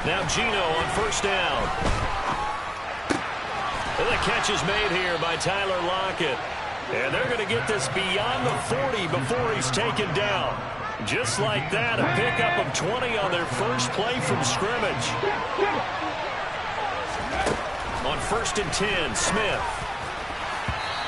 Now Gino on first down. And the catch is made here by Tyler Lockett. And they're going to get this beyond the 40 before he's taken down. Just like that, a pickup of 20 on their first play from scrimmage. On 1st and 10, Smith.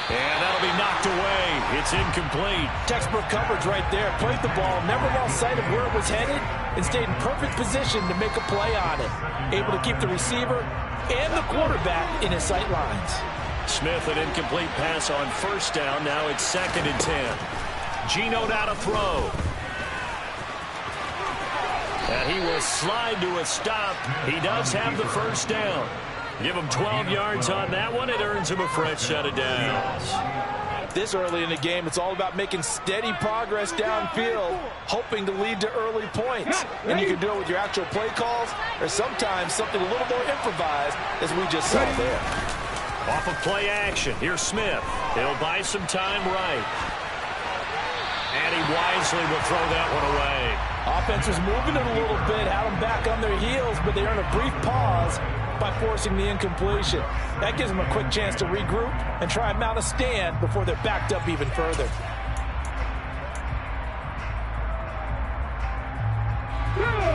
And that'll be knocked away. It's incomplete. Textbook coverage right there. Played the ball, never lost sight of where it was headed, and stayed in perfect position to make a play on it. Able to keep the receiver and the quarterback in his sight lines. Smith, an incomplete pass on first down. Now it's 2nd and 10. Gino now to throw. And he will slide to a stop. He does have the first down. Give him 12 yards on that one. It earns him a fresh set of downs. This early in the game, it's all about making steady progress downfield, hoping to lead to early points. And you can do it with your actual play calls, or sometimes something a little more improvised, as we just saw there. Off of play action, here's Smith. He'll buy some time right. And he wisely will throw that one away. Offense was moving it a little bit, had them back on their heels, but they earned a brief pause by forcing the incompletion. That gives them a quick chance to regroup and try and mount a stand before they're backed up even further.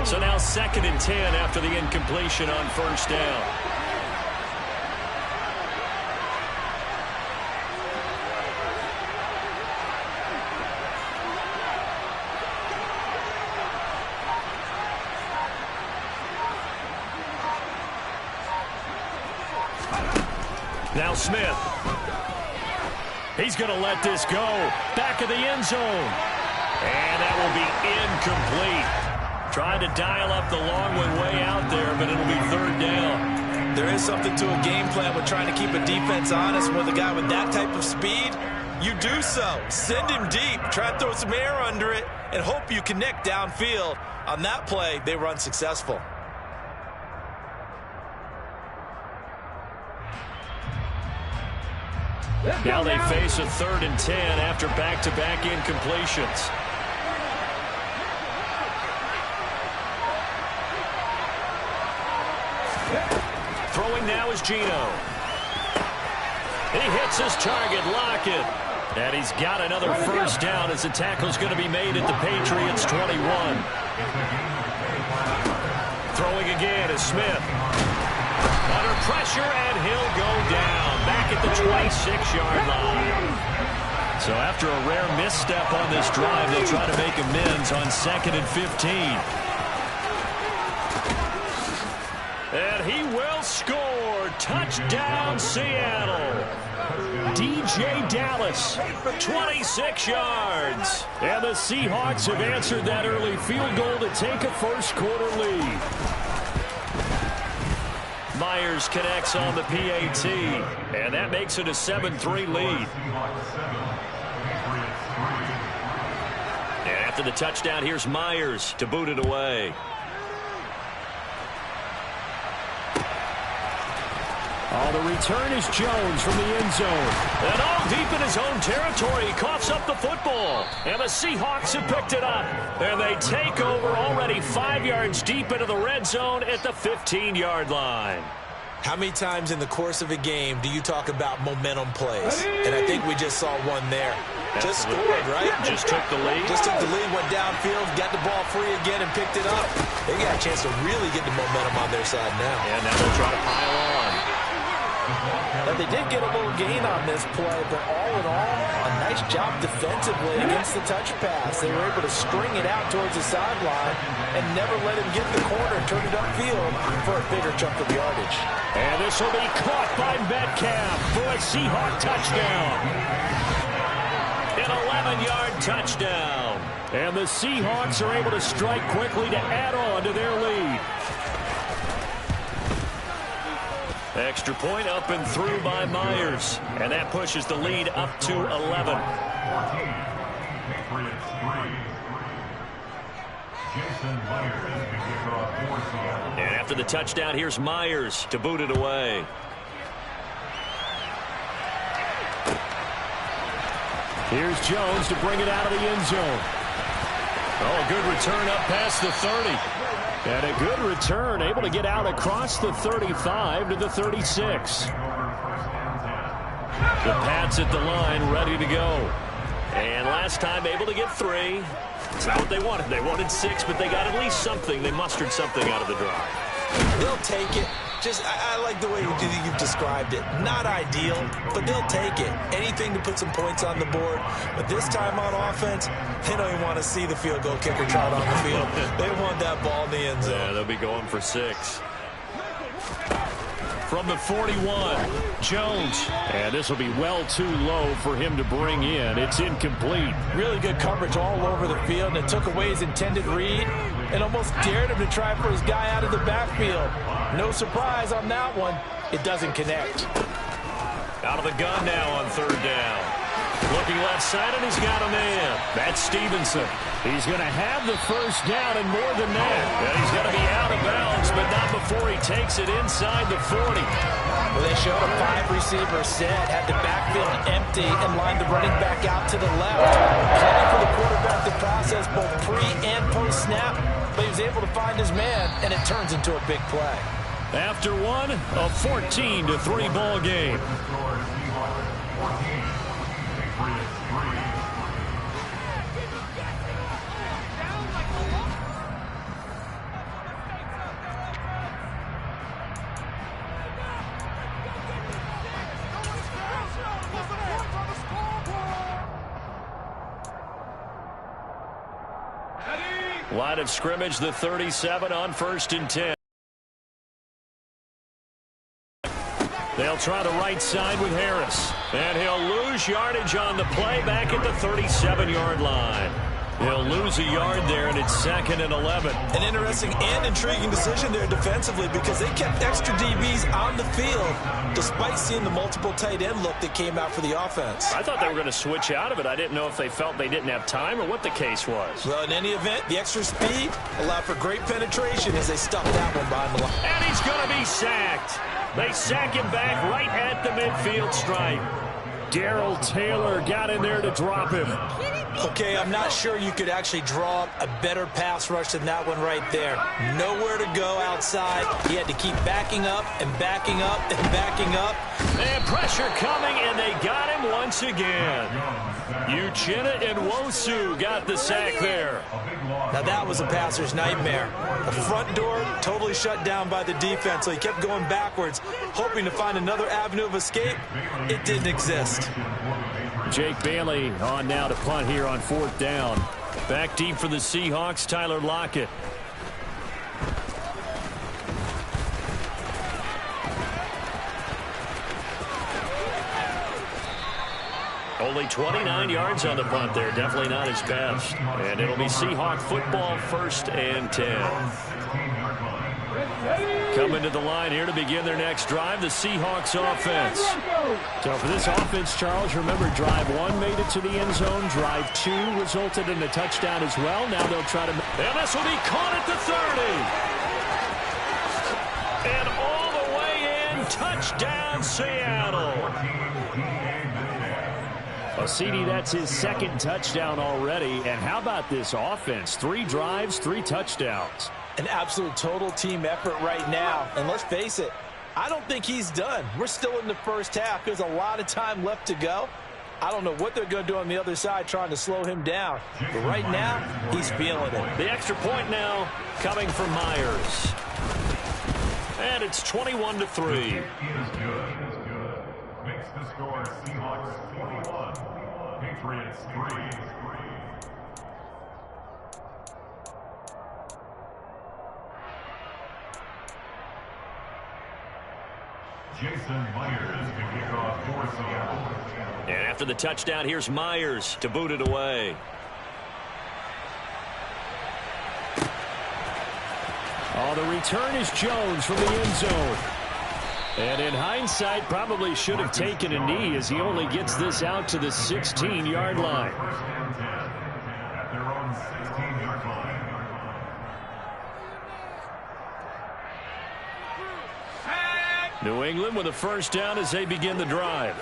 So now 2nd and 10 after the incompletion on first down. Now Smith. He's going to let this go. Back of the end zone. And that will be incomplete. Trying to dial up the long one way out there, but it'll be 3rd down. There is something to a game plan with trying to keep a defense honest. With a guy with that type of speed, you do so. Send him deep. Try to throw some air under it and hope you connect downfield. On that play, they were unsuccessful. Now they face a 3rd and 10 after back-to-back incompletions. Throwing now is Gino. He hits his target, Lockett. And he's got another first down as the tackle's going to be made at the Patriots' 21. Throwing again is Smith. Under pressure, and he'll go down. Back at the 26-yard line. So after a rare misstep on this drive, they'll try to make amends on 2nd and 15. And he will score. Touchdown, Seattle. DJ Dallas, 26 yards. And the Seahawks have answered that early field goal to take a first-quarter lead. Myers connects on the PAT, and that makes it a 7-3 lead. And after the touchdown, here's Myers to boot it away. Oh, the return is Jones from the end zone. And all deep in his own territory, he coughs up the football. And the Seahawks have picked it up. And they take over already 5 yards deep into the red zone at the 15-yard line. How many times in the course of a game do you talk about momentum plays? And I think we just saw one there. Just scored, right? Just took the lead. Just took the lead, went downfield, got the ball free again, and picked it up. They got a chance to really get the momentum on their side now. And now they'll try to pile on. Now, they did get a little gain on this play, but all in all, a nice job defensively against the touch pass. They were able to string it out towards the sideline and never let him get in the corner and turn it upfield for a bigger chunk of yardage. And this will be caught by Metcalf for a Seahawk touchdown. An 11-yard touchdown. And the Seahawks are able to strike quickly to add on to their lead. Extra point up and through by Myers. And that pushes the lead up to 11. And after the touchdown, here's Myers to boot it away. Here's Jones to bring it out of the end zone. Oh, a good return up past the 30. And a good return, able to get out across the 35 to the 36. The Pats at the line, ready to go. And last time able to get 3. It's not what they wanted. They wanted 6, but they got at least something. They mustered something out of the drive. They'll take it. I like the way you've described it. Not ideal, but they'll take it. Anything to put some points on the board. But this time on offense, they don't even want to see the field goal kicker trot on the field. They want that ball in the end zone. Yeah, they'll be going for 6. From the 41, Jones. And this will be well too low for him to bring in. It's incomplete. Really good coverage all over the field, and it took away his intended read and almost dared him to try for his guy out of the backfield. No surprise on that one. It doesn't connect. Out of the gun now on 3rd down. Looking left side, and he's got a man. That's Stevenson. He's going to have the first down and more than that. And he's going to be out of bounds, but not before he takes it inside the 40. Well, they showed a 5-receiver set, had the backfield empty, and lined the running back out to the left. Plenty for the quarterback to process both pre- and post-snap, but he was able to find his man, and it turns into a big play. After one, a 14-3 ball game. Line of scrimmage, the 37 on 1st and 10. They'll try the right side with Harris. And he'll lose yardage on the play back at the 37-yard line. He'll lose a yard there, and it's 2nd and 11. An interesting and intriguing decision there defensively because they kept extra DBs on the field despite seeing the multiple tight end look that came out for the offense. I thought they were going to switch out of it. I didn't know if they felt they didn't have time or what the case was. Well, in any event, the extra speed allowed for great penetration as they stuffed that one behind the line. And he's going to be sacked. They sack him back right at the midfield stripe. Darrell Taylor got in there to drop him. Okay, I'm not sure you could actually draw up a better pass rush than that one right there. Nowhere to go outside. He had to keep backing up and backing up and backing up. And pressure coming, and they got him once again. Uchenna and Nwosu got the sack there. Now that was a passer's nightmare. The front door totally shut down by the defense, so he kept going backwards, hoping to find another avenue of escape. It didn't exist. Jake Bailey on now to punt here on 4th down. Back deep for the Seahawks, Tyler Lockett. Only 29 yards on the punt there. Definitely not his best. And it'll be Seahawk football, 1st and 10. Coming to the line here to begin their next drive, the Seahawks offense. So for this offense, Charles, remember drive 1 made it to the end zone. Drive 2 resulted in a touchdown as well. Now they'll try to... And this will be caught at the 30. And all the way in, touchdown Seattle. Well, CD, that's his 2nd touchdown already. And how about this offense? 3 drives, 3 touchdowns. An absolute total team effort right now. And let's face it, I don't think he's done. We're still in the first half. There's a lot of time left to go. I don't know what they're going to do on the other side trying to slow him down. But right now, he's feeling it. The extra point now coming from Myers. And it's 21-3. Makes the score Seahawks 21, Patriots 3. Jason Myers to kick off for Seattle. And after the touchdown, here's Myers to boot it away. Oh, the return is Jones from the end zone. And in hindsight, probably should have taken a knee as he only gets this out to the 16-yard line. First and 10 at their own 16-yard line. New England with a first down as they begin the drive.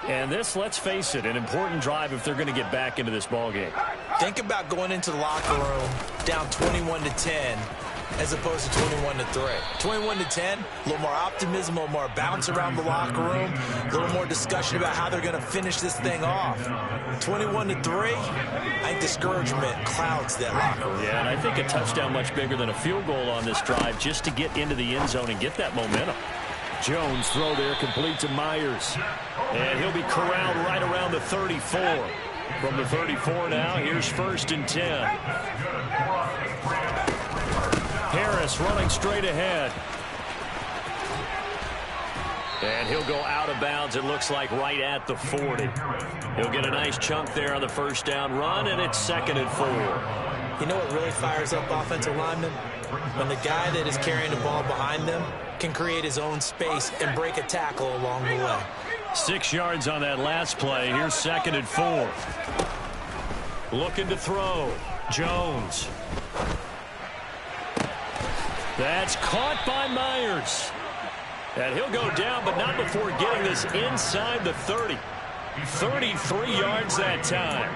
And this, let's face it, an important drive if they're going to get back into this ballgame. Think about going into the locker room down 21-10 as opposed to 21-3. 21-10, a little more optimism, a little more bounce around the locker room, a little more discussion about how they're going to finish this thing off. 21-3, I think discouragement clouds that locker room. Yeah, and I think a touchdown much bigger than a field goal on this drive just to get into the end zone and get that momentum. Jones throw there complete to Myers. And he'll be corralled right around the 34. From the 34 now, here's 1st and 10. Harris running straight ahead. And he'll go out of bounds, it looks like, right at the 40. He'll get a nice chunk there on the first down run, and it's 2nd and 4. You know what really fires up offensive linemen? When the guy that is carrying the ball behind them can create his own space and break a tackle along the way. 6 yards on that last play. Here's 2nd and 4. Looking to throw. Jones. That's caught by Myers. And he'll go down, but not before getting this inside the 30. 33 yards that time.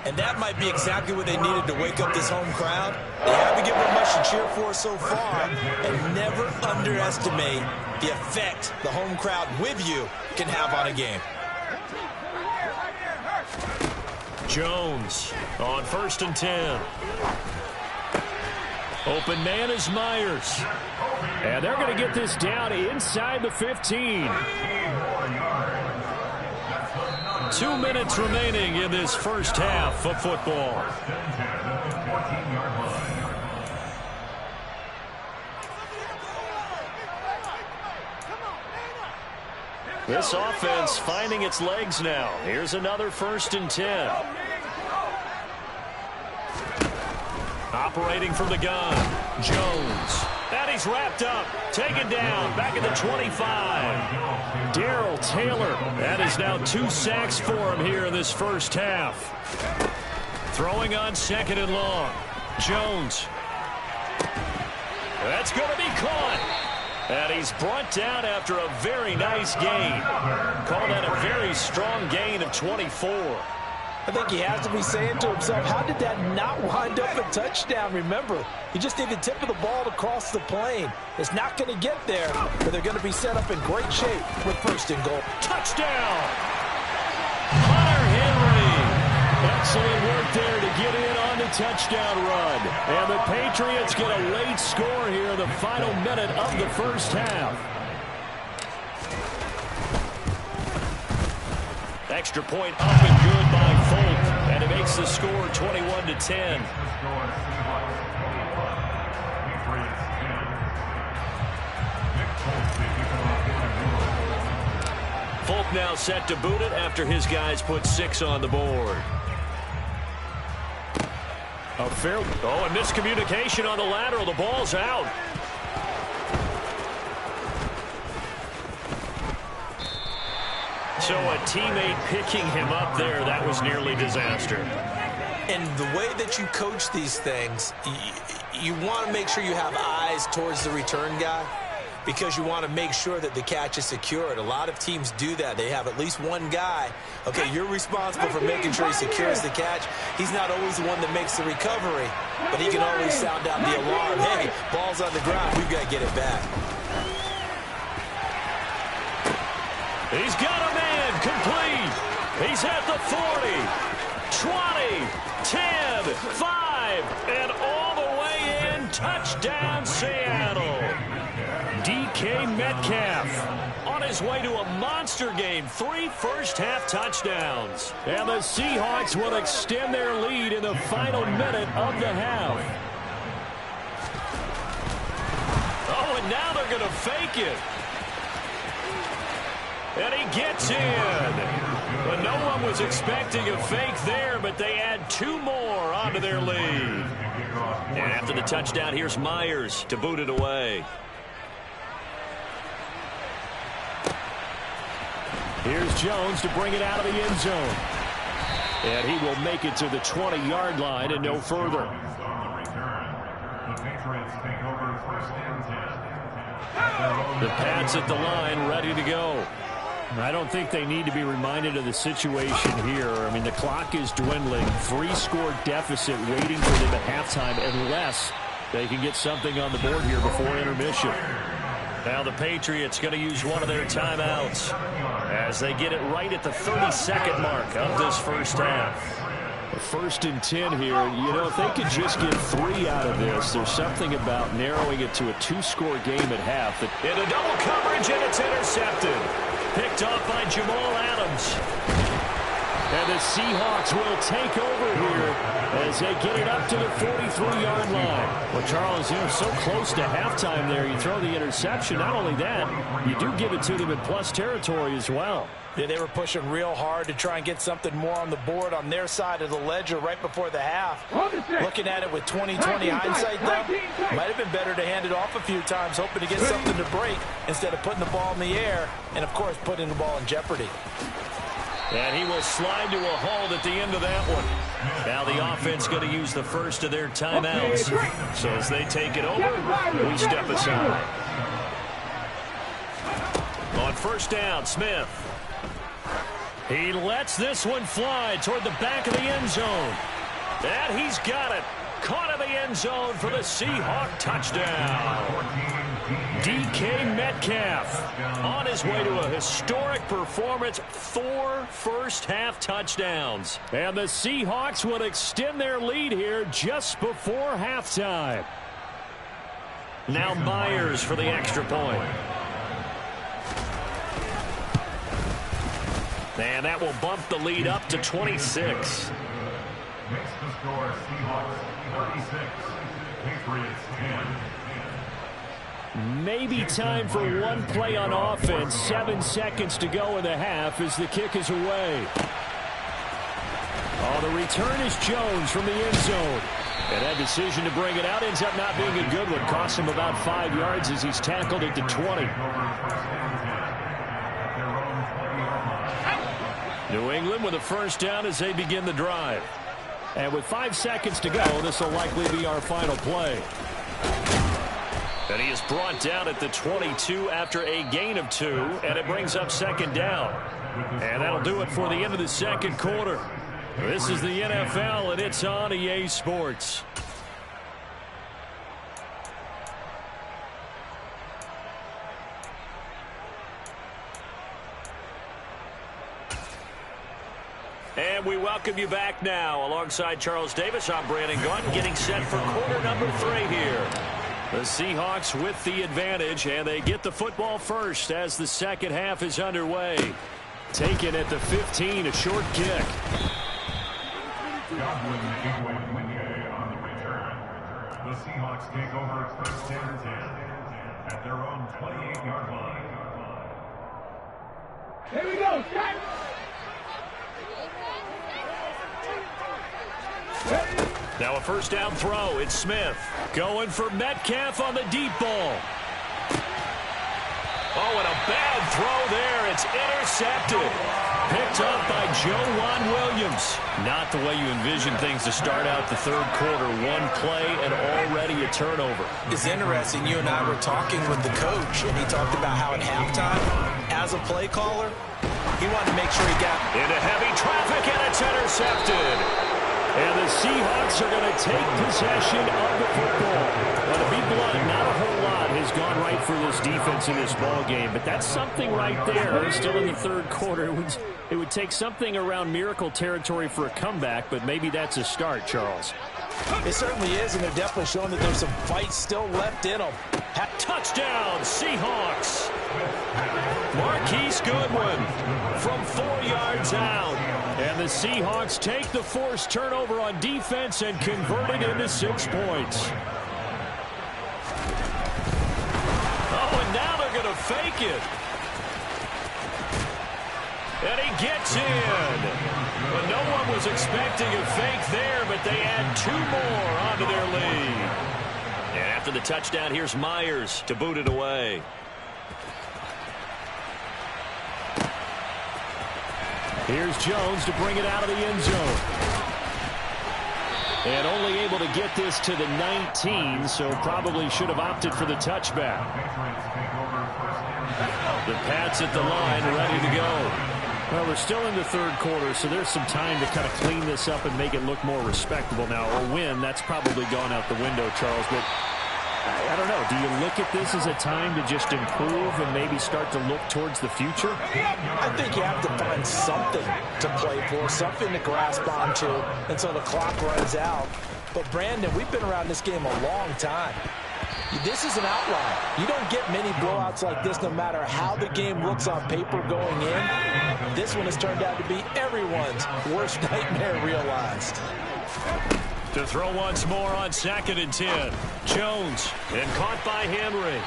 And that might be exactly what they needed to wake up this home crowd. They haven't given them much to cheer for so far, and never underestimate the effect the home crowd with you can have on a game. Jones on 1st and 10. Open man is Myers. And they're going to get this down inside the 15. 2 minutes remaining in this first half of football. This offense finding its legs now. Here's another 1st and 10. Operating from the gun, Jones. And he's wrapped up, taken down, back at the 25. Darrell Taylor, that is now 2 sacks for him here in this first half. Throwing on 2nd and long. Jones. That's going to be caught. And he's brought down after a very nice gain. Call that a very strong gain of 24. I think he has to be saying to himself, how did that not wind up a touchdown? Remember, he just need the tip of the ball to cross the plane. It's not going to get there, but they're going to be set up in great shape with 1st and goal. Touchdown! Hunter Henry. Excellent work there to get in on the touchdown run. And the Patriots get a late score here in the final minute of the first half. Extra point up and good by Folk, and it makes the score 21-10. Folk now set to boot it after his guys put 6 on the board. A miscommunication on the lateral. The ball's out. So a teammate picking him up there, that was nearly disaster. And the way that you coach these things, you want to make sure you have eyes towards the return guy because you want to make sure that the catch is secured. A lot of teams do that. They have at least one guy. Okay, you're responsible for making sure he secures the catch. He's not always the one that makes the recovery, but he can always sound out the alarm. Hey, ball's on the ground. We've got to get it back. He's got a man complete. He's at the 40, 20, 10, 5, and all the way in. Touchdown, Seattle. DK Metcalf on his way to a monster game. 3 first-half touchdowns. And the Seahawks will extend their lead in the final minute of the half. Oh, and now they're going to fake it. And he gets in. But no one was expecting a fake there, but they add 2 more onto their lead. And after the touchdown, here's Myers to boot it away. Here's Jones to bring it out of the end zone. And he will make it to the 20-yard line and no further. The Pats at the line, ready to go. I don't think they need to be reminded of the situation here. I mean, the clock is dwindling. 3-score deficit waiting for them at halftime unless they can get something on the board here before intermission. Now the Patriots going to use one of their timeouts as they get it right at the 30-second mark of this first half. 1st and 10 here. You know, if they could just get 3 out of this, there's something about narrowing it to a 2-score game at half. In a double coverage, and it's intercepted. Picked off by Jamal Adams. And the Seahawks will take over here as they get it up to the 43-yard line. Well, Charles, you know, so close to halftime there. You throw the interception. Not only that, you do give it to them in plus territory as well. Yeah, they were pushing real hard to try and get something more on the board on their side of the ledger right before the half. Looking at it with 20/20 hindsight, though, might have been better to hand it off a few times, hoping to get something to break instead of putting the ball in the air and, of course, putting the ball in jeopardy. And he will slide to a hold at the end of that one. Now the offense going to use the first of their timeouts. So as they take it over, we step aside. On first down, Smith. He lets this one fly toward the back of the end zone. And he's got it. Caught in the end zone for the Seahawk touchdown. DK Metcalf on his way to a historic performance. 4 first-half touchdowns. And the Seahawks will extend their lead here just before halftime. Now Myers for the extra point. And that will bump the lead up to 26. Makes the score Seahawks 36, Patriots 10. Maybe time for one play on offense. 7 seconds to go in the half as the kick is away. Oh, the return is Jones from the end zone. And that decision to bring it out ends up not being a good one. Cost him about 5 yards as he's tackled it to 20. New England with a first down as they begin the drive. And with 5 seconds to go, this will likely be our final play. And he is brought down at the 22 after a gain of 2, and it brings up second down. And that'll do it for the end of the second quarter. This is the NFL, and it's on EA Sports. And we welcome you back now. Alongside Charles Davis, I'm Brandon Gaudin, getting set for quarter number 3 here. The Seahawks with the advantage, and they get the football first as the second half is underway. Taken at the 15, a short kick. Godwin on the return. The Seahawks take over first and 10 at their own 28-yard line. Here we go, Scott! Now a first down throw. It's Smith going for Metcalf on the deep ball. Oh, and a bad throw there. It's intercepted. Picked up by Juan Williams. Not the way you envision things to start out the third quarter. One play and already a turnover. It's interesting. You and I were talking with the coach, and he talked about how at halftime, as a play caller, he wanted to make sure he got into heavy traffic, and it's intercepted. And the Seahawks are going to take possession of the football. Well, to be blunt, not a whole lot has gone right for this defense in this ball game, but that's something right there. Still in the third quarter. It would take something around miracle territory for a comeback, but maybe that's a start, Charles. It certainly is, and they're definitely showing that there's some fight still left in them. Touchdown, Seahawks. Marquise Goodwin from 4 yards out. And the Seahawks take the forced turnover on defense and convert it into 6 points. Oh, and now they're going to fake it. And he gets in. But no one was expecting a fake there, but they add 2 more onto their lead. And after the touchdown, here's Myers to boot it away. Here's Jones to bring it out of the end zone. And only able to get this to the 19, so probably should have opted for the touchback. The Pats at the line, ready to go. Well, we're still in the third quarter, so there's some time to kind of clean this up and make it look more respectable now. A win, that's probably gone out the window, Charles. But I don't know. Do you look at this as a time to just improve and maybe start to look towards the future? I think you have to find something to play for, something to grasp onto until the clock runs out. But, Brandon, we've been around this game a long time. This is an outlier. You don't get many blowouts like this no matter how the game looks on paper going in. This one has turned out to be everyone's worst nightmare realized. To throw once more on 2nd and 10. Jones, and caught by Henry.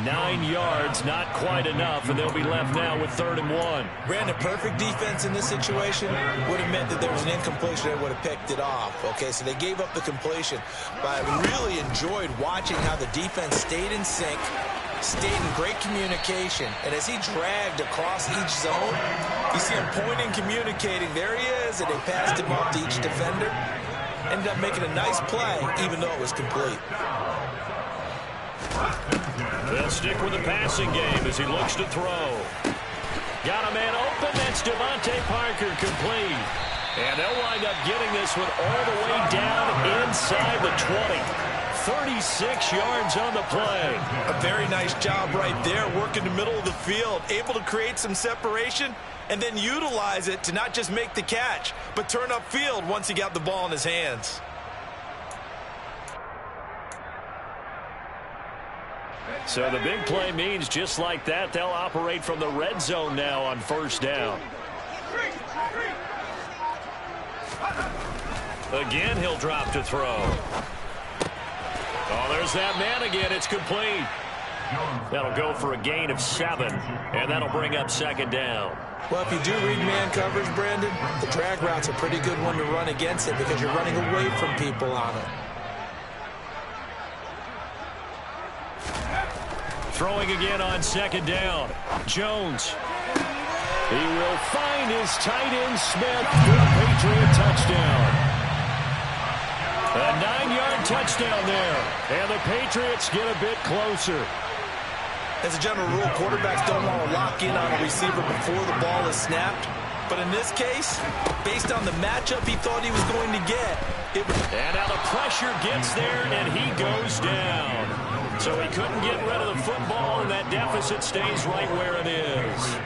9 yards, not quite enough, and they'll be left now with 3rd and 1. Brandon, perfect defense in this situation would have meant that there was an incompletion that would have picked it off. Okay, so they gave up the completion. But I really enjoyed watching how the defense stayed in sync, stayed in great communication. And as he dragged across each zone, you see him pointing, communicating. There he is, and they passed him off to each defender. Ended up making a nice play, even though it was complete. They'll stick with the passing game as he looks to throw. Got a man open. That's Devontae Parker, complete. And they'll wind up getting this one all the way down inside the 20. 36 yards on the play. A very nice job right there, working the middle of the field, able to create some separation and then utilize it to not just make the catch, but turn upfield once he got the ball in his hands. So the big play means just like that, they'll operate from the red zone now on 1st down. Again, he'll drop to throw. Oh, there's that man again. It's complete. That'll go for a gain of 7, and that'll bring up 2nd down. Well, if you do read man coverage, Brandon, the drag route's a pretty good one to run against it because you're running away from people on it. Throwing again on 2nd down. Jones. He will find his tight end Smith for a Patriot touchdown. A 9-yard touchdown there. And the Patriots get a bit closer. As a general rule, quarterbacks don't want to lock in on a receiver before the ball is snapped. But in this case, based on the matchup he thought he was going to get, and now the pressure gets there, and he goes down. So he couldn't get rid of the football, and that deficit stays right where it is.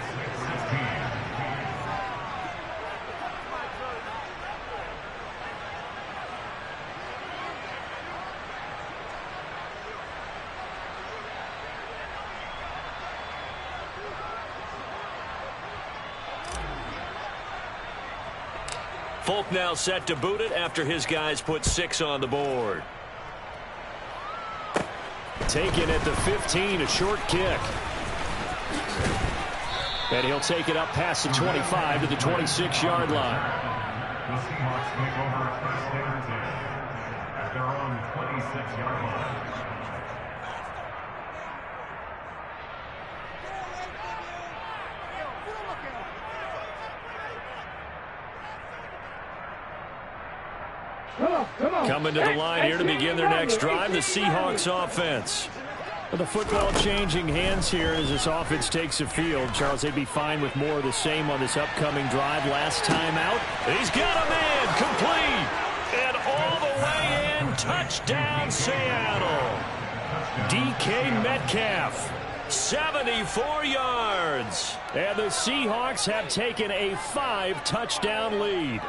Folk now set to boot it after his guys put 6 on the board. Taken at the 15, a short kick. And he'll take it up past the 25 to the 26-yard line. The Seahawks take over 1st and 10 at their own 26-yard line. Coming to the line here to begin their next drive, the Seahawks offense. Well, the football changing hands here as this offense takes the field. Charles, they'd be fine with more of the same on this upcoming drive. Last time out, he's got a man, complete. And all the way in, touchdown Seattle. DK Metcalf, 74 yards. And the Seahawks have taken a 5-touchdown lead.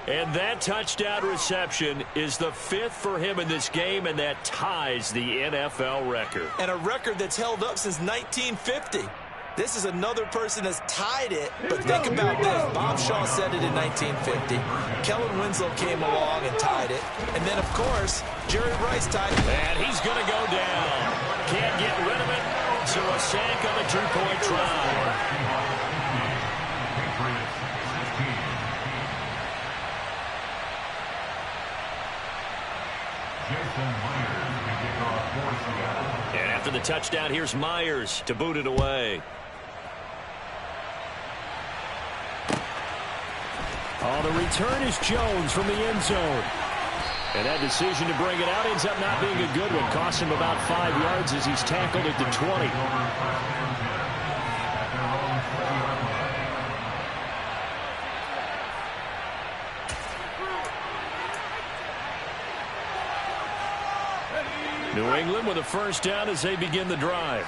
And that touchdown reception is the 5th for him in this game, and that ties the NFL record. And a record that's held up since 1950. This is another person that's tied it, but think about this. Bob Shaw said it in 1950. Kellen Winslow came along and tied it. And then, of course, Jerry Rice tied it. And he's going to go down. Can't get rid of it, so a sack on the 2-point try. And after the touchdown, here's Myers to boot it away. Oh, the return is Jones from the end zone. And that decision to bring it out ends up not being a good one. Costs him about 5 yards as he's tackled at the 20. New England with a first down as they begin the drive.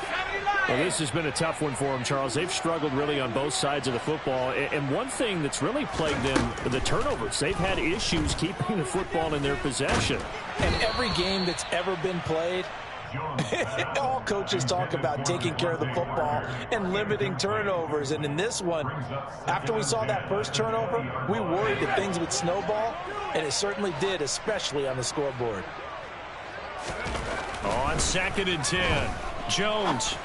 Well, this has been a tough one for them, Charles. They've struggled really on both sides of the football. And one thing that's really plagued them, the turnovers. They've had issues keeping the football in their possession. And every game that's ever been played, all coaches talk about taking care of the football and limiting turnovers. And in this one, after we saw that first turnover, we worried that things would snowball, and it certainly did, especially on the scoreboard. On 2nd and 10, Jones.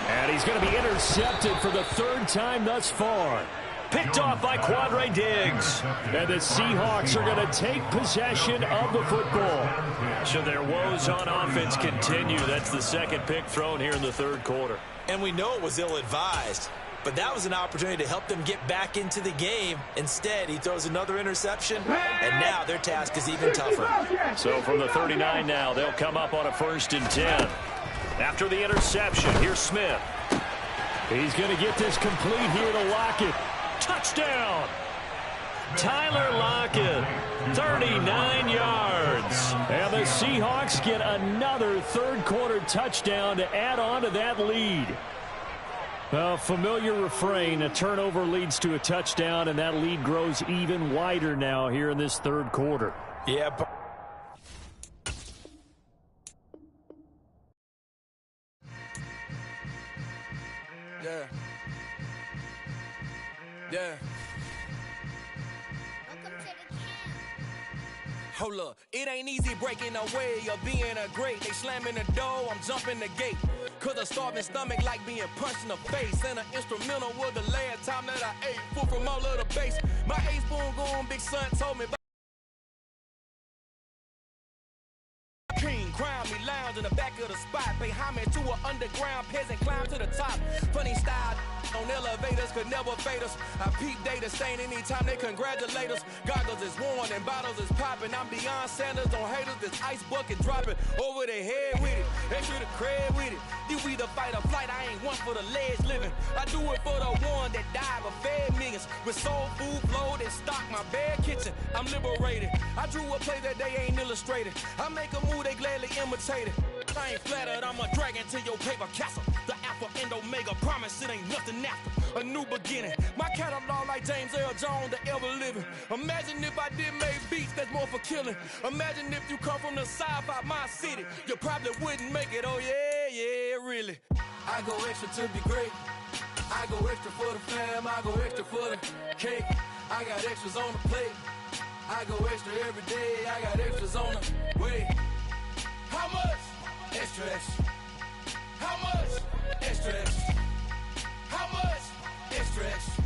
And he's going to be intercepted for the 3rd time thus far. Picked off by Quandre Diggs. And the Seahawks are going to take possession of the football. So their woes on offense continue. That's the 2nd pick thrown here in the 3rd quarter. And we know it was ill-advised, but that was an opportunity to help them get back into the game. Instead, he throws another interception, and now their task is even tougher. So from the 39 now, they'll come up on a 1st and 10. After the interception, here's Smith. He's going to get this complete here to Lockett. Touchdown! Tyler Lockett, 39 yards. And the Seahawks get another 3rd quarter touchdown to add on to that lead. A familiar refrain, a turnover leads to a touchdown, and that lead grows even wider now here in this 3rd quarter. Yeah, Yeah. Hold up, it ain't easy breaking away or being a great. They slamming the door, I'm jumping the gate. Cause a starving stomach like being punched in the face. And an instrumental was the last time that I ate. Food from all of the base. My A-spoon going, big son told me about King, crown me, lounge in the back of the spot. Pay homage to an underground peasant, climb to the top. Funny style on elevators could never fade us. I peep data stain anytime they congratulate us. Goggles is worn and bottles is popping. I'm beyond Sanders on haters. This ice bucket dropping over their head with it. Extra the cred with it. You either fight or flight. I ain't one for the ledge living. I do it for the one that died but fed millions. With soul food flowed and stock my bad kitchen. I'm liberated. I drew a play that they ain't illustrated. I make a move they gladly imitate it. I ain't flattered, I'm a dragon to your paper castle. The Alpha and Omega, promise it ain't nothing after. A new beginning. My catalog like James Earl Jones, the ever living. Imagine if I did make beats that's more for killing. Imagine if you come from the south out my city. You probably wouldn't make it, oh yeah, really. I go extra to be great. I go extra for the fam, I go extra for the cake. I got extras on the plate. I go extra every day, I got extras on the way. How much? Extra, extra. How much? Extra, extra. How much? Extra, extra.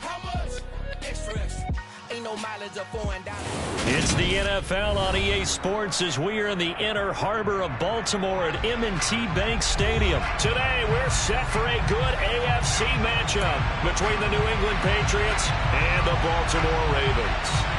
How much? Extra, extra. Ain't no mileage of $4. It's the NFL on EA Sports as we are in the inner harbor of Baltimore at M&T Bank Stadium. Today, we're set for a good AFC matchup between the New England Patriots and the Baltimore Ravens.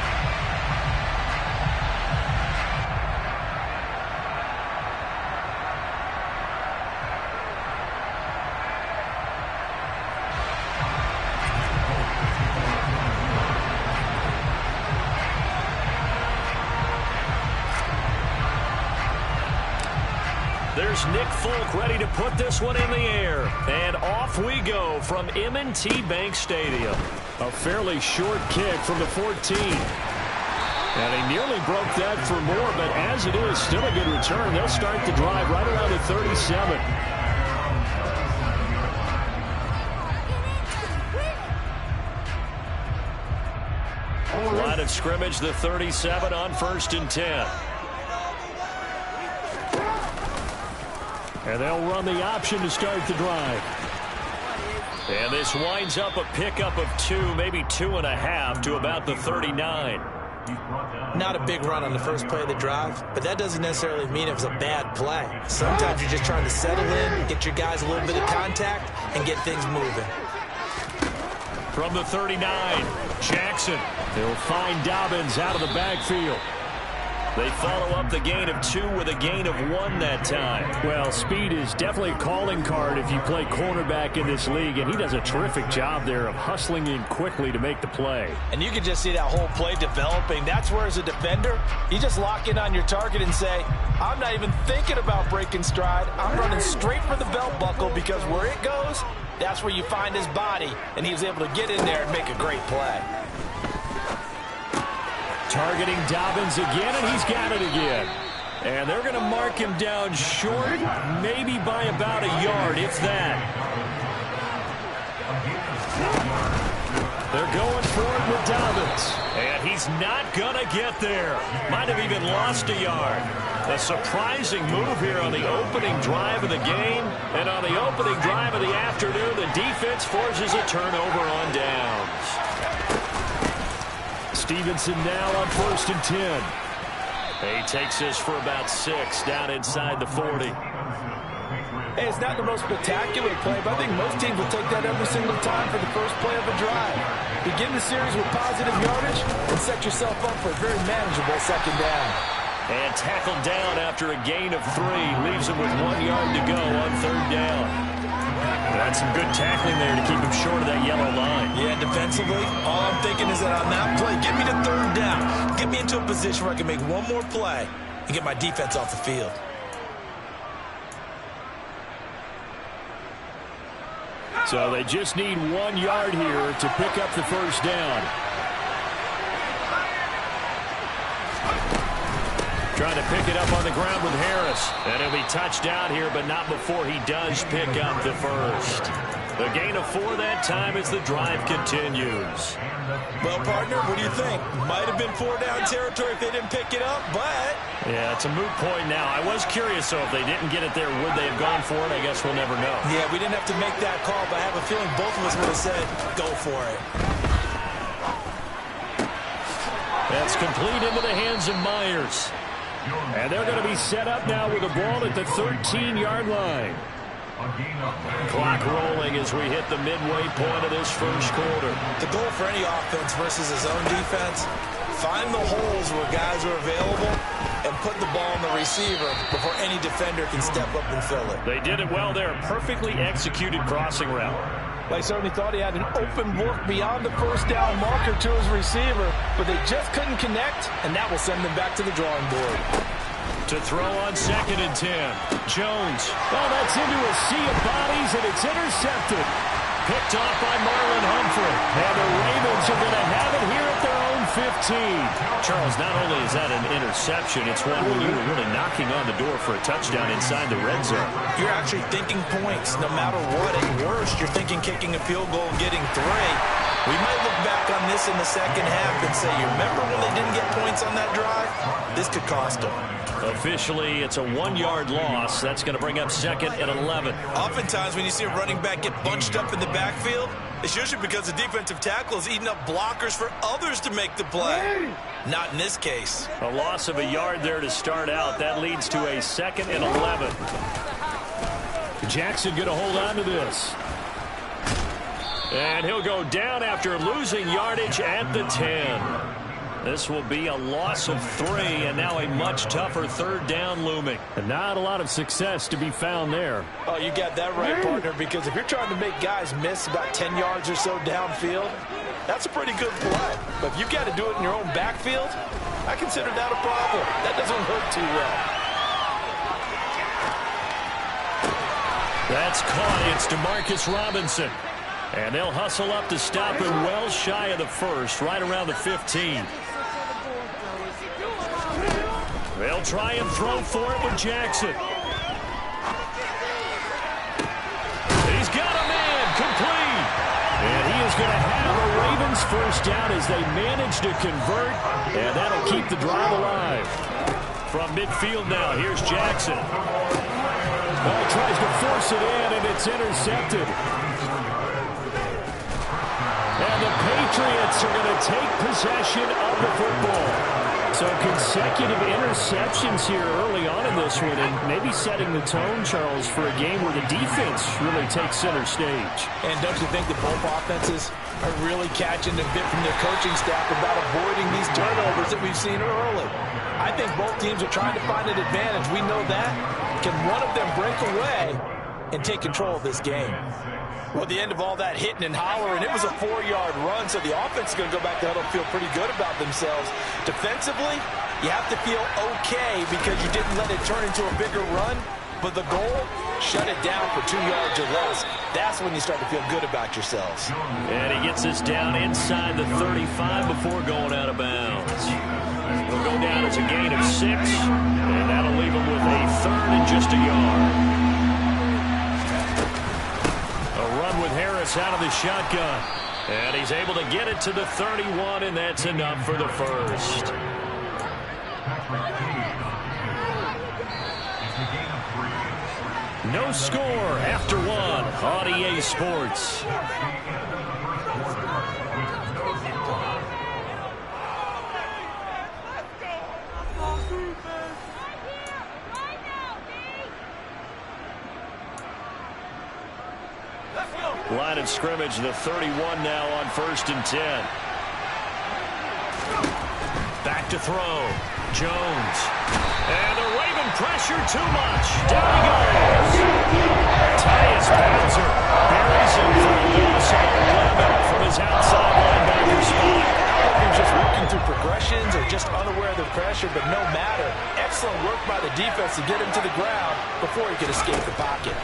There's Nick Folk ready to put this one in the air. And off we go from M&T Bank Stadium. A fairly short kick from the 14. And he nearly broke that for more, but as it is, still a good return. They'll start the drive right around the 37. Line of scrimmage, the 37 on 1st and 10. And they'll run the option to start the drive. And this winds up a pickup of 2, maybe 2.5 to about the 39. Not a big run on the first play of the drive, but that doesn't necessarily mean it was a bad play. Sometimes you're just trying to settle in, get your guys a little bit of contact, and get things moving. From the 39, Jackson. He'll find Dobbins out of the backfield. They follow up the gain of 2 with a gain of 1 that time. Well, speed is definitely a calling card if you play cornerback in this league, and he does a terrific job there of hustling in quickly to make the play. And you can just see that whole play developing. That's where, as a defender, you just lock in on your target and say, I'm not even thinking about breaking stride. I'm running straight for the belt buckle, because where it goes, that's where you find his body. And he was able to get in there and make a great play. Targeting Dobbins again, and he's got it again. And they're going to mark him down short, maybe by about a yard, if that. They're going for it with Dobbins. And he's not going to get there. Might have even lost a yard. A surprising move here on the opening drive of the game. And on the opening drive of the afternoon, the defense forces a turnover on downs. Stevenson now on 1st and 10. He takes this for about 6 down inside the 40. Hey, it's not the most spectacular play, but I think most teams will take that every single time for the first play of a drive. Begin the series with positive yardage and set yourself up for a very manageable 2nd down. And tackled down after a gain of 3. Leaves him with 1 yard to go on 3rd down. That's some good tackling there to keep him short of that yellow line. Yeah, defensively, all I'm thinking is that on that play, get me to 3rd down. Get me into a position where I can make one more play and get my defense off the field. So they just need 1 yard here to pick up the 1st down. Trying to pick it up on the ground with Harris. And he'll be touched down here, but not before he does pick up the 1st. The gain of 4 that time as the drive continues. Well, partner, what do you think? Might have been 4-down territory if they didn't pick it up, but... Yeah, it's a moot point now. I was curious, so if they didn't get it there, would they have gone for it? I guess we'll never know. Yeah, we didn't have to make that call, but I have a feeling both of us would have said, go for it. That's complete into the hands of Myers. And they're going to be set up now with the ball at the 13-yard line. Clock rolling as we hit the midway point of this 1st quarter. The goal for any offense versus his own defense, find the holes where guys are available and put the ball on the receiver before any defender can step up and fill it. They did it well there. Perfectly executed crossing route. They certainly thought he had an open look beyond the 1st down marker to his receiver, but they just couldn't connect, and that will send them back to the drawing board. To throw on 2nd and 10. Jones. Oh, that's into a sea of bodies, and it's intercepted. Picked off by Marlon Humphrey. And the Ravens are going to have it here at their own 15. Charles, not only is that an interception, it's one when you were really knocking on the door for a touchdown inside the red zone. You're actually thinking points no matter what. At worst, you're thinking kicking a field goal and getting 3. We might look back on this in the 2nd half and say, you remember when they didn't get points on that drive? This could cost them. Officially, it's a 1-yard loss. That's going to bring up 2nd and 11. Oftentimes, when you see a running back get bunched up in the backfield, it's usually because the defensive tackle is eating up blockers for others to make the play. Not in this case. A loss of a yard there to start out. That leads to a 2nd and 11. Jackson going to hold on to this. And he'll go down after losing yardage at the 10. This will be a loss of 3, and now a much tougher 3rd down looming. And not a lot of success to be found there. Oh, you got that right, partner, because if you're trying to make guys miss about 10 yards or so downfield, that's a pretty good play. But if you've got to do it in your own backfield, I consider that a problem. That doesn't look too well. That's caught. It's DeMarcus Robinson. And they'll hustle up to stop him well shy of the 1st, right around the 15. They'll try and throw for it with Jackson. He's got a man, complete. And he is going to have a Ravens 1st down as they manage to convert, and that'll keep the drive alive. From midfield now, here's Jackson. Ball tries to force it in, and it's intercepted. And the Patriots are going to take possession of the football. So consecutive interceptions here early on in this one, and maybe setting the tone, Charles, for a game where the defense really takes center stage. And don't you think that both offenses are really catching a bit from their coaching staff about avoiding these turnovers that we've seen early? I think both teams are trying to find an advantage. We know that. Can one of them break away and take control of this game? Well, the end of all that hitting and hollering, it was a 4-yard run, so the offense is going to go back to huddle and feel pretty good about themselves. Defensively, you have to feel okay because you didn't let it turn into a bigger run, but the goal, shut it down for 2 yards or less. That's when you start to feel good about yourselves. And he gets us down inside the 35 before going out of bounds. We'll go down as a gain of 6, and that'll leave him with a 3rd and just a yard. A run with Harris out of the shotgun. And he's able to get it to the 31, and that's enough for the first. No score after 1 on EA Sports. Line of scrimmage, the 31 now on 1st and 10. Back to throw. Jones. And the Raven pressure too much. Down he goes. Tyus Bowser buries him for a loss of 11 from his outside linebacker spot. He was just working through progressions or just unaware of the pressure, but no matter. Excellent work by the defense to get him to the ground before he could escape the pocket.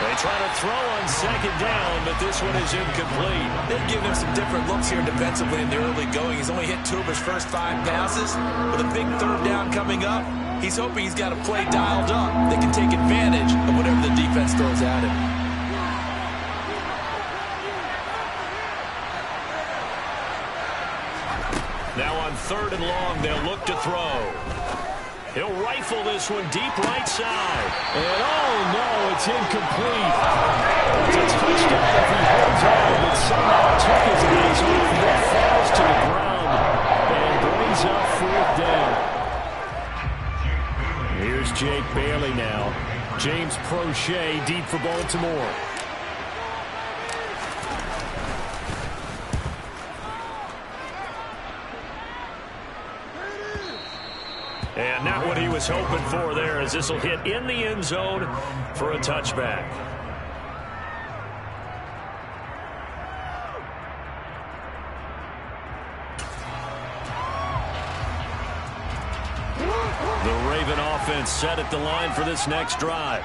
They try to throw on 2nd down, but this one is incomplete. They've given him some different looks here defensively in the early going. He's only hit 2 of his first 5 passes. With a big 3rd down coming up, he's hoping he's got a play dialed up that can take advantage of whatever the defense throws at him. Now on 3rd and long, they'll look to throw. He'll rifle this one deep right side. And oh no, it's incomplete. It's a touchdown if he holds on, but somehow took his eyes off and then falls to the ground and brings up 4th down. Here's Jake Bailey now. James Prochet deep for Baltimore. And not what he was hoping for there, as this will hit in the end zone for a touchback. The Raven offense set at the line for this next drive.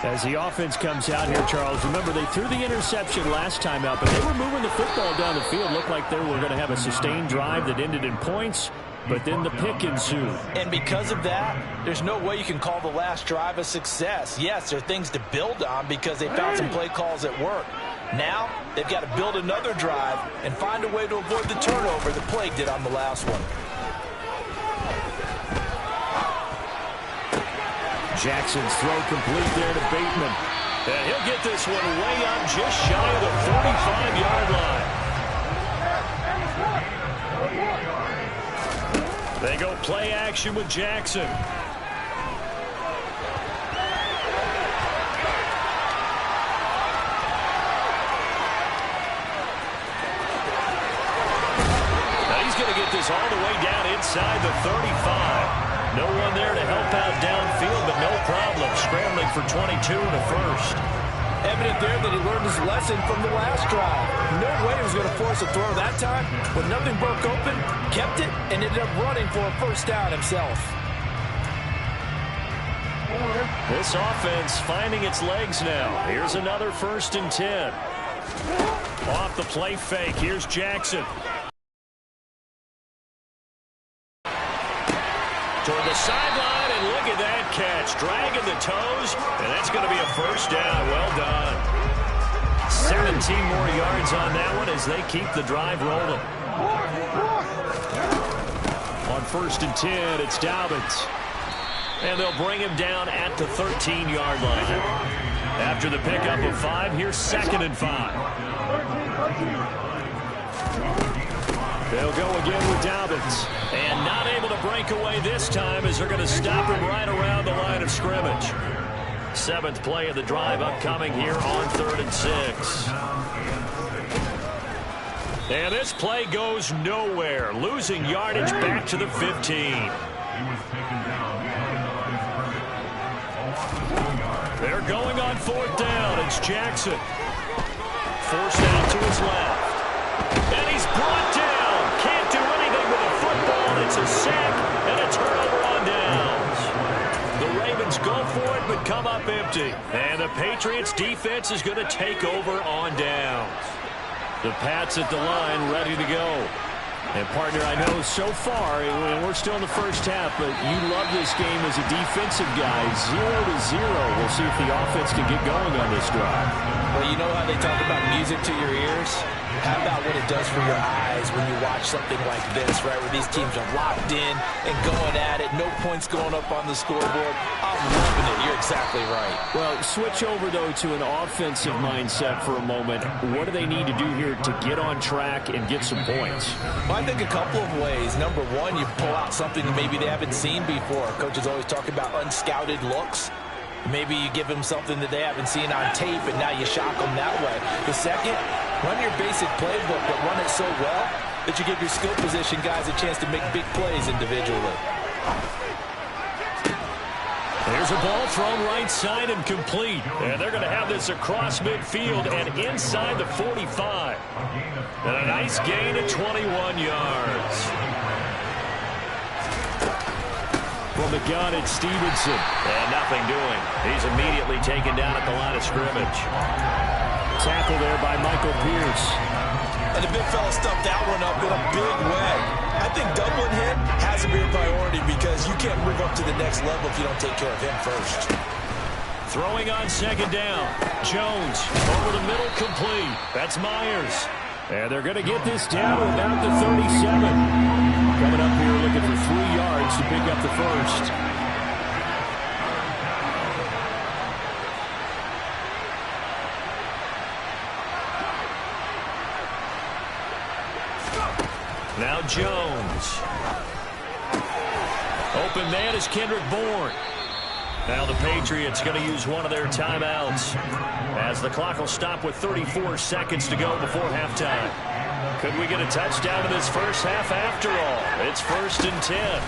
As the offense comes out here, Charles, remember they threw the interception last time out, but they were moving the football down the field. Looked like they were going to have a sustained drive that ended in points. But then the pick ensued. And because of that, there's no way you can call the last drive a success. Yes, there are things to build on because they found some play calls that work. Now, they've got to build another drive and find a way to avoid the turnover that plagued it on the last one. Jackson's throw complete there to Bateman. And he'll get this one way up just shy of the 45-yard line. They go play action with Jackson. Now he's going to get this all the way down inside the 35. No one there to help out downfield, but no problem scrambling for 22 and a first. Evident there that he learned his lesson from the last drive. No way he was going to force a throw that time. When nothing broke open, kept it, and ended up running for a 1st down himself. This offense finding its legs now. Here's another 1st and 10. Off the play fake, here's Jackson. Toward the sideline, and look at that catch. Dragging the toes, and that's going to be a 1st down. Well done. 17 more yards on that one as they keep the drive rolling. On 1st and 10, it's Dobbins. And they'll bring him down at the 13-yard line. After the pickup of 5, here's 2nd and 5. They'll go again with Dobbins. And not able to break away this time as they're going to stop him right around the line of scrimmage. 7th play of the drive upcoming here on 3rd and 6. And this play goes nowhere. Losing yardage back to the 15. He was taken down behind the line of scrimmage. They're going on 4th down. It's Jackson. Forced out to his left. And he's brought down. Can't do anything with the football. It's a sack and a turnover on downs. The Ravens go for it but come up empty. And the Patriots defense is going to take over on downs. The Pats at the line ready to go. And, partner, I know so far, and we're still in the first half, but you love this game as a defensive guy. 0-0. We'll see if the offense can get going on this drive. Well, you know how they talk about music to your ears? How about what it does for your eyes when you watch something like this, right, where these teams are locked in and going at it, no points going up on the scoreboard. I'm loving it. You're exactly right. Well, switch over, though, to an offensive mindset for a moment. What do they need to do here to get on track and get some points? Well, I think a couple of ways. Number one, you pull out something that maybe they haven't seen before. Coaches always talk about unscouted looks. Maybe you give them something that they haven't seen on tape, and now you shock them that way. The second, run your basic playbook, but run it so well that you give your skill position guys a chance to make big plays individually. There's a ball thrown right side and complete. And they're going to have this across midfield and inside the 45. And a nice gain of 21 yards. From the gun, it's Stevenson. And nothing doing. He's immediately taken down at the line of scrimmage. Tackle there by Michael Pierce. And the big fella stuffed that one up in a big way. I think doubling him has to be a priority because you can't move up to the next level if you don't take care of him first. Throwing on 2nd down. Jones over the middle, complete. That's Myers. And they're going to get this down to about the 37. Coming up here looking for 3 yards to pick up the first. Now Jones. Open man is Kendrick Bourne. Now the Patriots going to use one of their timeouts as the clock will stop with 34 seconds to go before halftime. Could we get a touchdown in this first half after all? It's 1st and 10.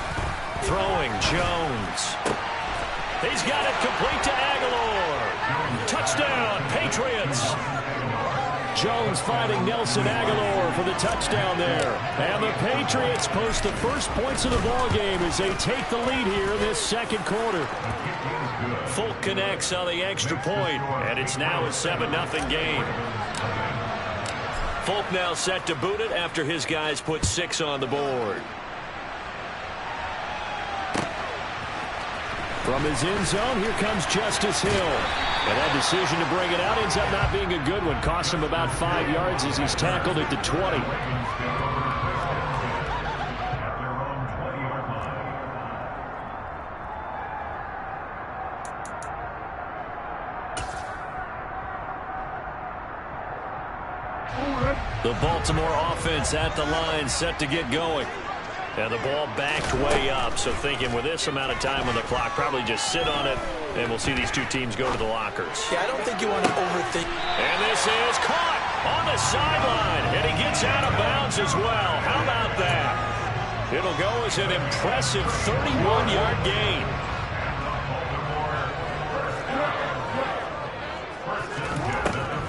Throwing Jones. He's got it complete to Aguilar. Touchdown, Patriots. Jones finding Nelson Aguilar for the touchdown there. And the Patriots post the first points of the ball game as they take the lead here in this 2nd quarter. Folk connects on the extra point, and it's now a 7-0 game. Folk now set to boot it after his guys put 6 on the board. From his end zone, here comes Justice Hill. And that decision to bring it out ends up not being a good one. Costs him about 5 yards as he's tackled at the 20. The Baltimore offense at the line, set to get going. And the ball backed way up, so thinking with this amount of time on the clock, probably just sit on it, and we'll see these two teams go to the lockers. Yeah, I don't think you want to overthink. And this is caught on the sideline, and he gets out of bounds as well. How about that? It'll go as an impressive 31-yard gain.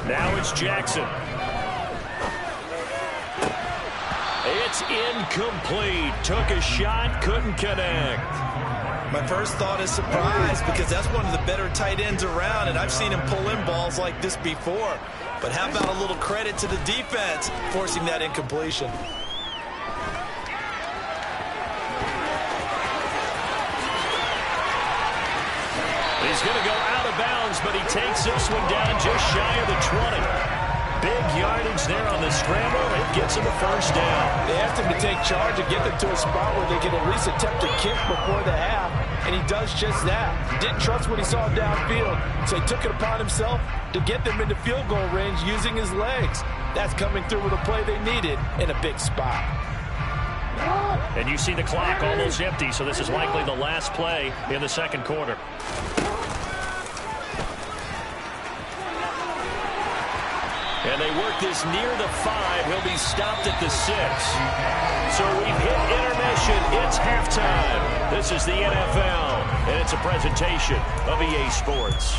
Now it's Jackson. It's incomplete. Took a shot, couldn't connect. My first thought is surprise because that's one of the better tight ends around, and I've seen him pull in balls like this before. But how about a little credit to the defense forcing that incompletion? He's going to go out of bounds, but he takes this one down just shy of the 20. Big yardage there on the scramble. It gets him a first down. They asked him to take charge and get them to a spot where they can at least attempt a kick before the half, and he does just that. Didn't trust what he saw downfield, so he took it upon himself to get them into field goal range using his legs. That's coming through with a play they needed in a big spot. And you see the clock almost empty, so this is likely the last play in the second quarter. And they work this near the 5. He'll be stopped at the 6. So we've hit intermission. It's halftime. This is the NFL, and it's a presentation of EA Sports.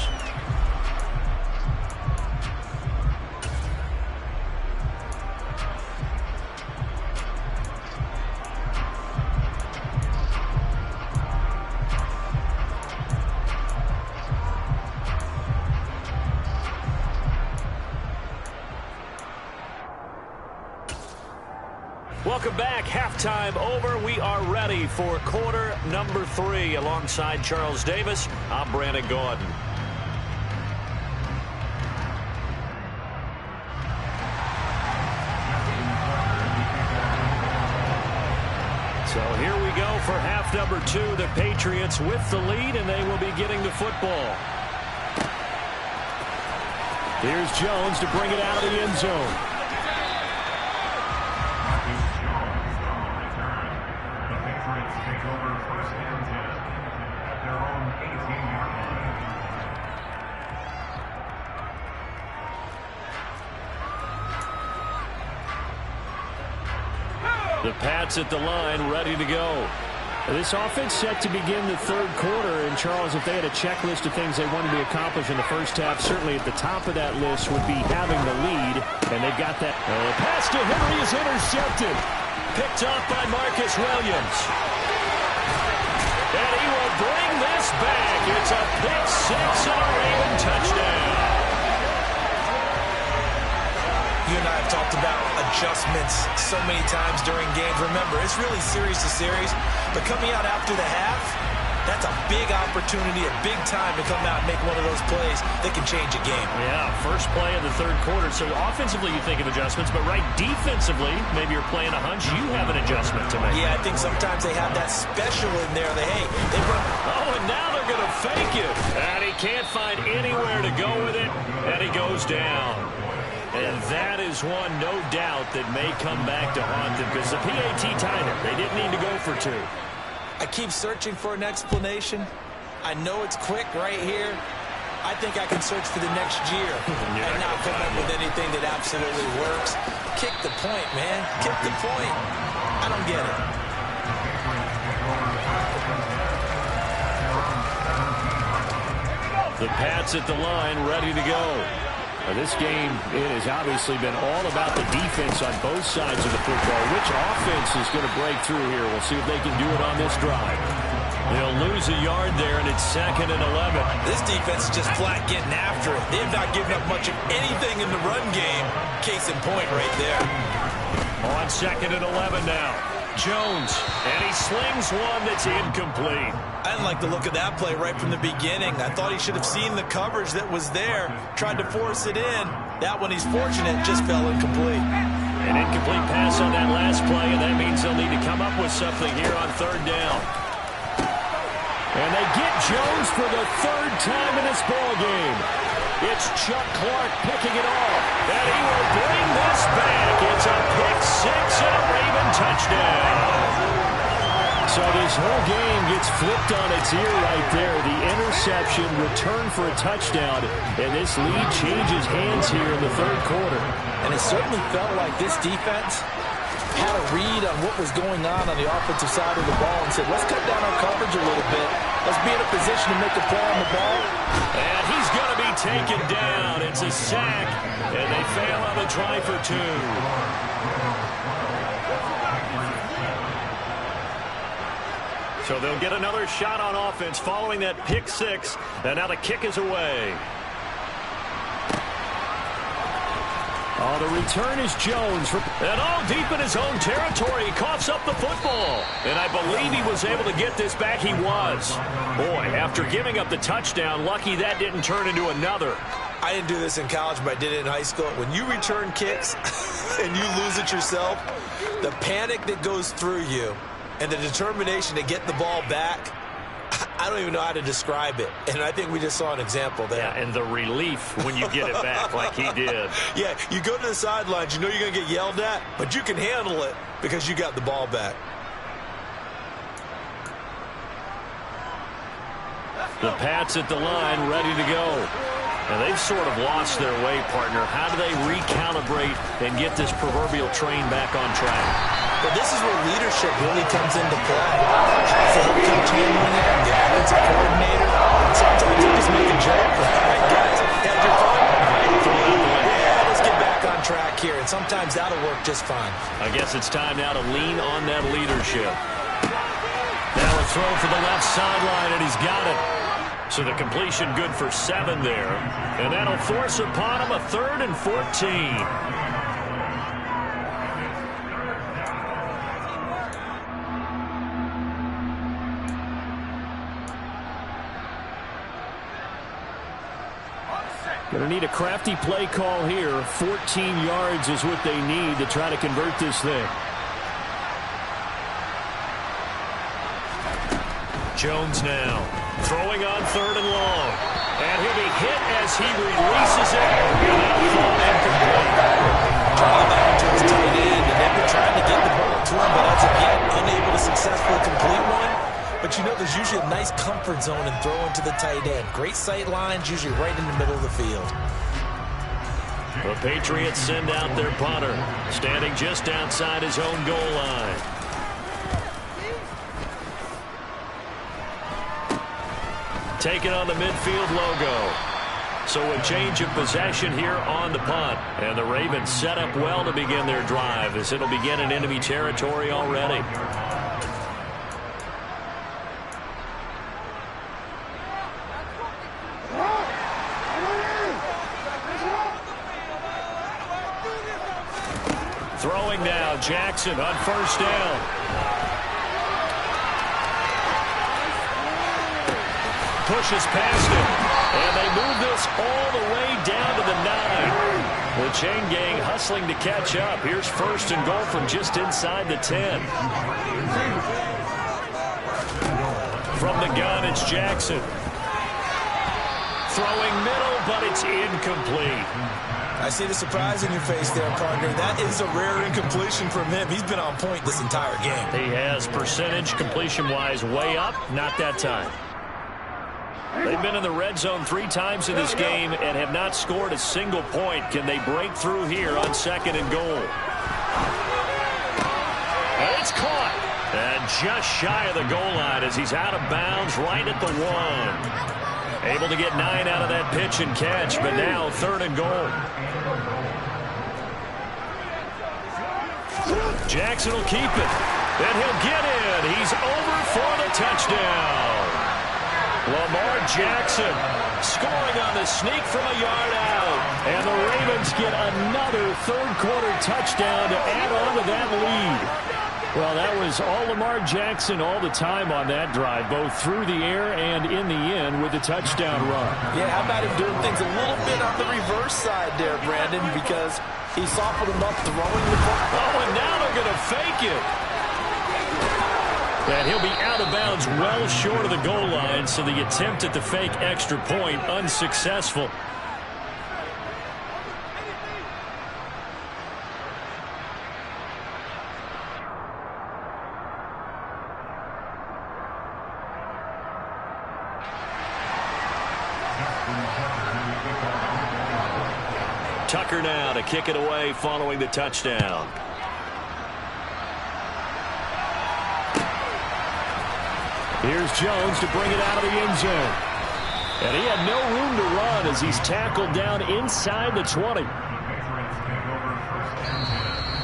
Welcome back. Halftime over. We are ready for quarter number 3. Alongside Charles Davis, I'm Brandon Gordon. So here we go for half number 2. The Patriots with the lead, and they will be getting the football. Here's Jones to bring it out of the end zone. The Pats at the line, ready to go. This offense set to begin the third quarter. And, Charles, if they had a checklist of things they wanted to accomplish in the first half, certainly at the top of that list would be having the lead. And they've got that. The pass to Henry is intercepted. Picked off by Marcus Williams. And he will bring this back. It's a pick 6 and a Raven touchdown. You and I have talked about adjustments so many times during games. Remember, it's really series to series, but coming out after the half, that's a big opportunity, a big time to come out and make one of those plays that can change a game. Yeah, first play of the third quarter. So offensively, you think of adjustments, but right defensively, maybe you're playing a hunch. You have an adjustment to make. Yeah, I think sometimes they have that special in there. They run. Oh, and now they're going to fake it. And he can't find anywhere to go with it, and he goes down. And that is one, no doubt, that may come back to haunt them because the PAT tied it. They didn't need to go for 2. I keep searching for an explanation. I know it's quick right here. I think I can search for the next year and not come up with anything that absolutely works. Kick the point, man. Kick the point. I don't get it. The Pats at the line, ready to go. This game, it has obviously been all about the defense on both sides of the football. Which offense is going to break through here? We'll see if they can do it on this drive. They'll lose a yard there, and it's 2nd and 11. This defense is just flat getting after it. They've not given up much of anything in the run game. Case in point right there. On 2nd and 11 now. Jones, and he slings one that's incomplete. I didn't like the look of that play right from the beginning. I thought he should have seen the coverage that was there, tried to force it in. That one, he's fortunate, just fell incomplete. An incomplete pass on that last play, and that means they'll need to come up with something here on 3rd down. And they get Jones for the 3rd time in this ball game. It's Chuck Clark picking it off, and he will bring this back. It's a pick 6 and a Raven touchdown. So this whole game gets flipped on its ear right there. The interception, return for a touchdown, and this lead changes hands here in the 3rd quarter. And it certainly felt like this defense had a read on what was going on the offensive side of the ball and said, let's cut down our coverage a little bit. Let's be in a position to make a play on the ball. And he's going to be taken down. It's a sack, and they fail on the try for 2. So they'll get another shot on offense following that pick 6, and now the kick is away. Oh, the return is Jones. And all deep in his own territory, he coughs up the football. And I believe he was able to get this back. He was. Boy, after giving up the touchdown, lucky that didn't turn into another. I didn't do this in college, but I did it in high school. When you return kicks and you lose it yourself, the panic that goes through you and the determination to get the ball back, I don't even know how to describe it. And I think we just saw an example there. Yeah, and the relief when you get it back like he did. Yeah, you go to the sidelines, you know you're going to get yelled at, but you can handle it because you got the ball back. The Pats at the line, ready to go. And they've sort of lost their way, partner. How do they recalibrate and get this proverbial train back on track? Well, this is where leadership really comes into play. Half the head coach handling it, the offensive coordinator. And sometimes they just make a joke. All right, guys, had your fun? Yeah, let's get back on track here. And sometimes that'll work just fine. I guess it's time now to lean on that leadership. Now a throw for the left sideline, and he's got it. So the completion good for 7 there. And that'll force upon him a 3rd and 14. Going to need a crafty play call here. 14 yards is what they need to try to convert this thing. Jones now throwing on 3rd and long. And he'll be hit as he releases it. And that'll fall incomplete. Trying back to his tight end, and they've been trying to get the ball to him, but as of yet, unable to successfully complete one. But you know there's usually a nice comfort zone in throwing to the tight end. Great sight lines, usually right in the middle of the field. The Patriots send out their punter, standing just outside his own goal line. Taking on the midfield logo. So a change of possession here on the punt. And the Ravens set up well to begin their drive as it'll begin in enemy territory already. Throwing now, Jackson on 1st down. Pushes past him, and they move this all the way down to the 9. The chain gang hustling to catch up. Here's 1st and goal from just inside the 10. From the gun, it's Jackson. Throwing middle, but it's incomplete. I see the surprise in your face there, partner. That is a rare incompletion from him. He's been on point this entire game. He has percentage completion-wise way up, not that time. They've been in the red zone 3 times in this game and have not scored a single point. Can they break through here on 2nd and goal? And it's caught. And just shy of the goal line as he's out of bounds right at the 1. Able to get 9 out of that pitch and catch, but now 3rd and goal. Jackson will keep it. And he'll get in. He's over for the touchdown. Lamar Jackson scoring on the sneak from a yard out. And the Ravens get another 3rd quarter touchdown to add on to that lead. Well, that was all Lamar Jackson all the time on that drive, both through the air and in the end with the touchdown run. Yeah, how about him doing things a little bit on the reverse side there, Brandon, because he softened him up throwing the ball. Oh, and now they're going to fake it. And he'll be out of bounds well short of the goal line, so the attempt at the fake extra point unsuccessful. Tucker now to kick it away following the touchdown. Here's Jones to bring it out of the end zone. And he had no room to run as he's tackled down inside the 20.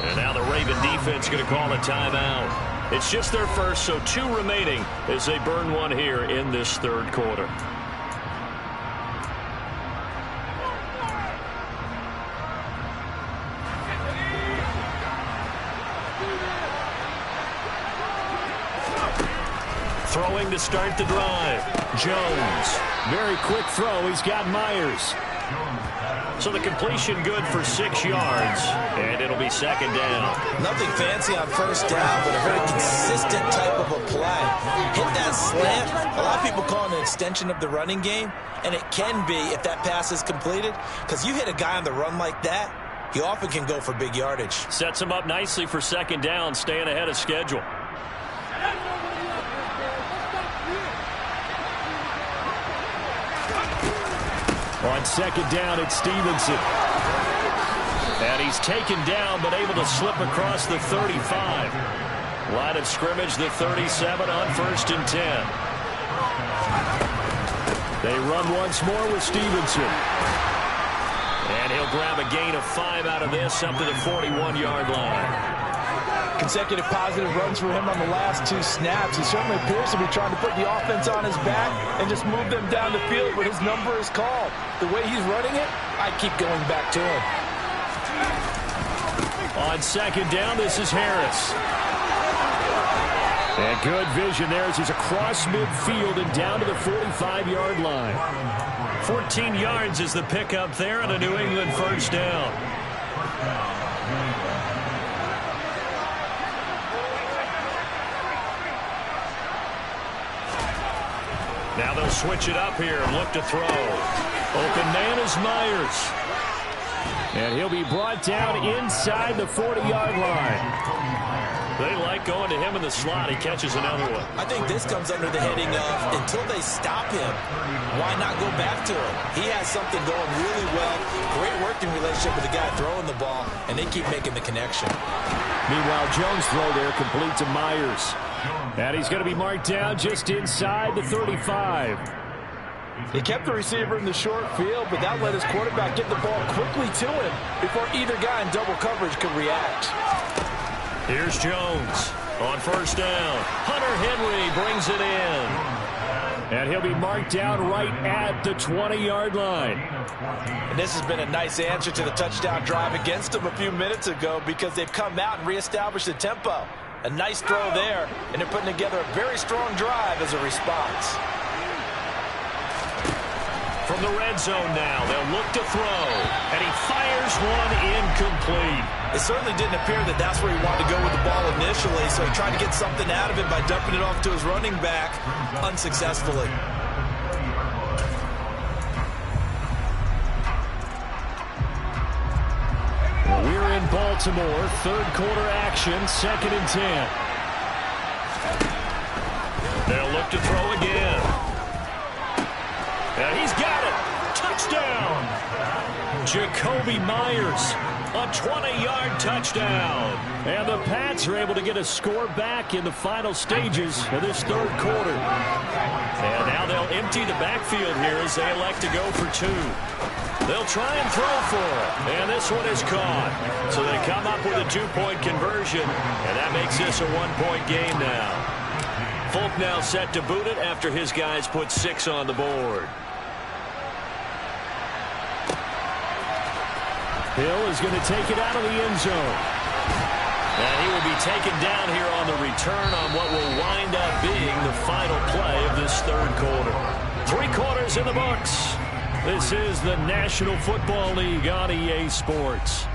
And now the Raven defense going to call a timeout. It's just their first, so 2 remaining as they burn one here in this 3rd quarter. Throwing to start the drive. Jones. Very quick throw. He's got Myers. So the completion good for 6 yards. And it'll be 2nd down. Nothing fancy on 1st down, but a very consistent type of a play. Hit that slant. A lot of people call it an extension of the running game. And it can be if that pass is completed. Because you hit a guy on the run like that, he often can go for big yardage. Sets him up nicely for 2nd down, staying ahead of schedule. On second down, it's Stevenson. And he's taken down, but able to slip across the 35. Line of scrimmage, the 37 on 1st and 10. They run once more with Stevenson. And he'll grab a gain of 5 out of this up to the 41-yard line. Consecutive positive runs for him on the last 2 snaps. He certainly appears to be trying to put the offense on his back and just move them down the field when his number is called. The way he's running it, I keep going back to him. On second down, this is Harris. And good vision there as he's across midfield and down to the 45-yard line. 14 yards is the pickup there on a New England first down. Now they'll switch it up here and look to throw. Open man is Myers. And he'll be brought down inside the 40-yard line. They like going to him in the slot. He catches another one. I think this comes under the heading of until they stop him, why not go back to him? He has something going really well. Great working relationship with the guy throwing the ball, and they keep making the connection. Meanwhile, Jones' throw there complete to Myers. And he's going to be marked down just inside the 35. He kept the receiver in the short field, but that let his quarterback get the ball quickly to him before either guy in double coverage could react. Here's Jones on first down. Hunter Henry brings it in. And he'll be marked down right at the 20-yard line. And this has been a nice answer to the touchdown drive against them a few minutes ago because they've come out and reestablished the tempo. A nice throw there, and they're putting together a very strong drive as a response. From the red zone now, they'll look to throw. And he fires one incomplete. It certainly didn't appear that that's where he wanted to go with the ball initially, so he tried to get something out of it by dumping it off to his running back unsuccessfully. We're in Baltimore, third quarter action, 2nd and 10. They'll look to throw again. And he's got it. Touchdown. Jacoby Myers, a 20-yard touchdown. And the Pats are able to get a score back in the final stages of this third quarter. And now they'll empty the backfield here as they elect to go for 2. They'll try and throw for it. And this one is caught. So they come up with a 2-point conversion. And that makes this a 1-point game now. Folk now set to boot it after his guys put 6 on the board. Hill is going to take it out of the end zone. And he will be taken down here on the return on what will wind up being the final play of this third quarter. 3 quarters in the books. This is the National Football League on EA Sports.